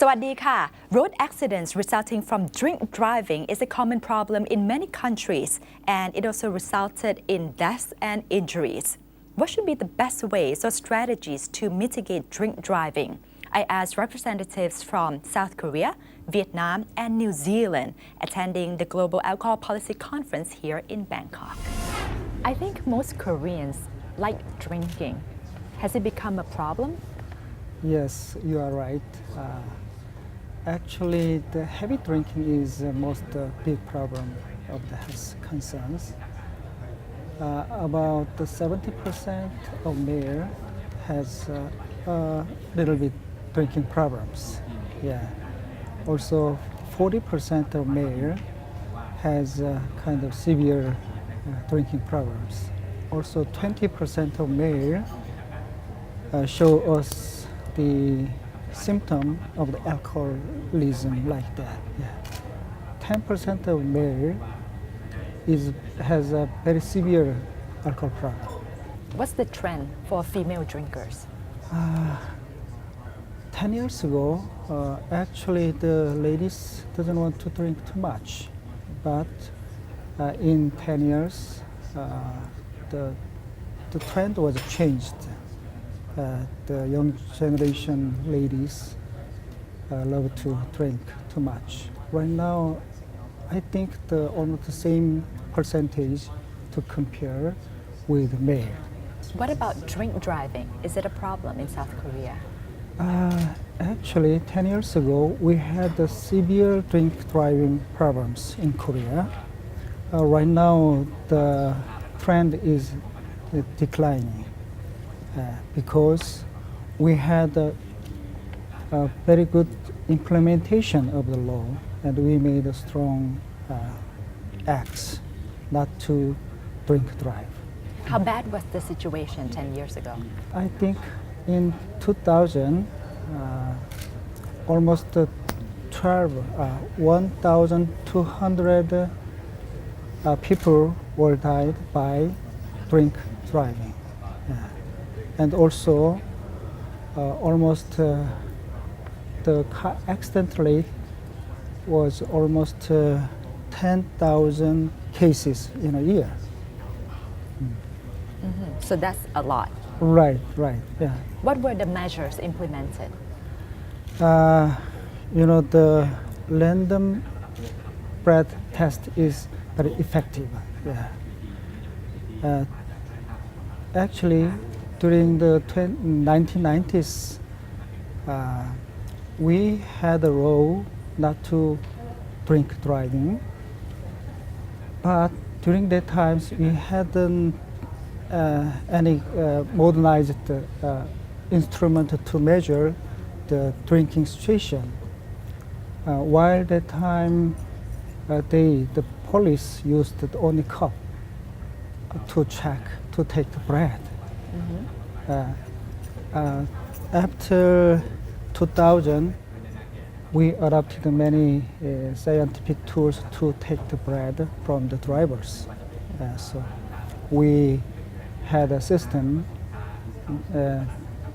สวัสดีค่ะ Road accidents resulting from drink driving is a common problem in many countries, and it also resulted in deaths and injuries. What should be the best ways or strategies to mitigate drink driving? I asked representatives from South Korea, Vietnam, and New Zealand attending the Global Alcohol Policy Conference here in Bangkok. I think most Koreans like drinking. Has it become a problem? Yes, you are right. Actually, the heavy drinking is the most big problem of the health concerns. About 70% of male has a little bit drinking problems. Yeah. Also, 40% of male has kind of severe drinking problems. Also, 20% of male show us the symptom of the alcoholism like that. Yeah. 10% of male has a very severe alcohol problem. What's the trend for female drinkers? 10 years ago, actually the ladies doesn't want to drink too much, but in 10 years, the trend was changed. The young generation ladies love to drink too much. Right now, I think almost the same percentage to compare with male. What about drink driving? Is it a problem in South Korea? Actually, 10 years ago, we had severe drink driving problems in Korea. Right now, the trend is declining because we had a very good implementation of the law, and we made a strong acts not to drink drive. How bad was the situation 10 years ago? I think in 2000, almost 1,200 people were died by drink driving. And also, almost the car accident rate was almost 10,000 cases in a year. Mm-hmm. So that's a lot. Right, yeah. What were the measures implemented? The random breath test is very effective. Yeah. Actually, during the 1990s, we had a rule not to drink driving, but during that times we hadn't any modernized instrument to measure the drinking situation. While that time, the police used only cup to check, to take the breath. Mm-hmm. After 2000, we adopted many scientific tools to take the breath from the drivers. So we had a system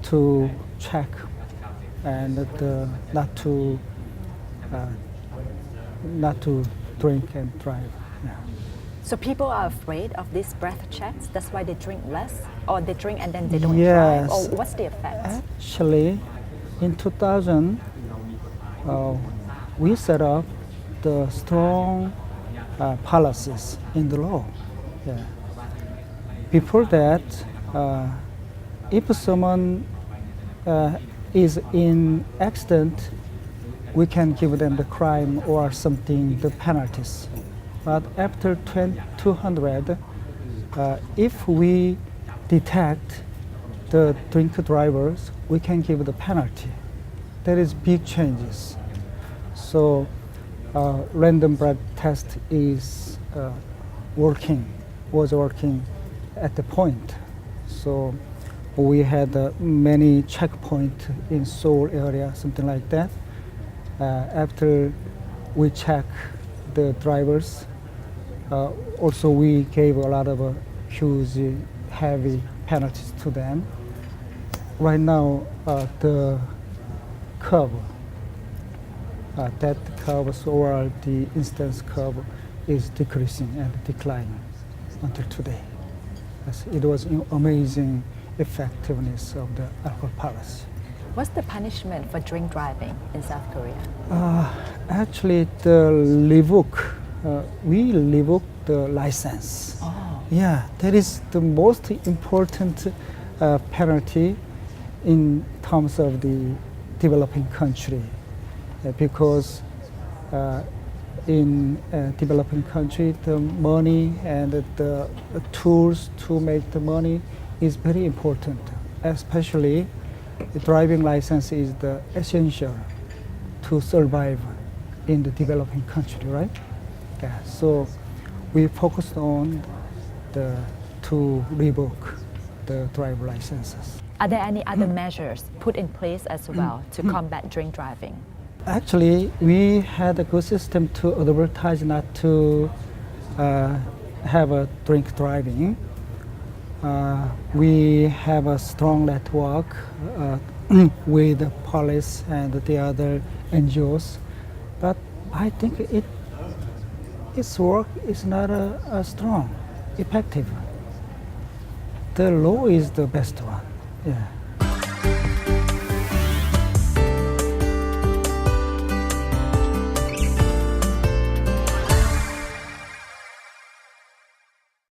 to check and not to drink and drive. Yeah. So people are afraid of these breath checks. That's why they drink less, or they drink and then they don't Yes. drive. Or what's the effect? Actually, in 2000, we set up the strong policies in the law. Yeah. Before that, if someone is in accident, we can give them the crime or something, the penalties. But after 200, if we detect the drink drivers, we can give the penalty. There is big changes. So random breath test was working at the point. So we had many checkpoints in Seoul area, something like that. After we check the drivers, also we gave a lot of huge, heavy penalties to them. Right now, the curve That curve or the incidence curve is decreasing and declining until today. Yes, it was amazing effectiveness of the alcohol policy. What's the punishment for drink driving in South Korea? Actually, the revoke, we revoke the license. Oh. Yeah, that is the most important penalty in terms of the developing country, because in developing country, the money and the tools to make the money is very important. Especially, the driving license is the essential to survive in the developing country, right? Yeah. So we focused on to revoke the driver licenses. Are there any other measures put in place as well to combat drink driving? Actually, we had a good system to advertise not to have a drink driving. We have a strong network with the police and the other NGOs, but I think its work is not strong, effective. The law is the best one. Yeah.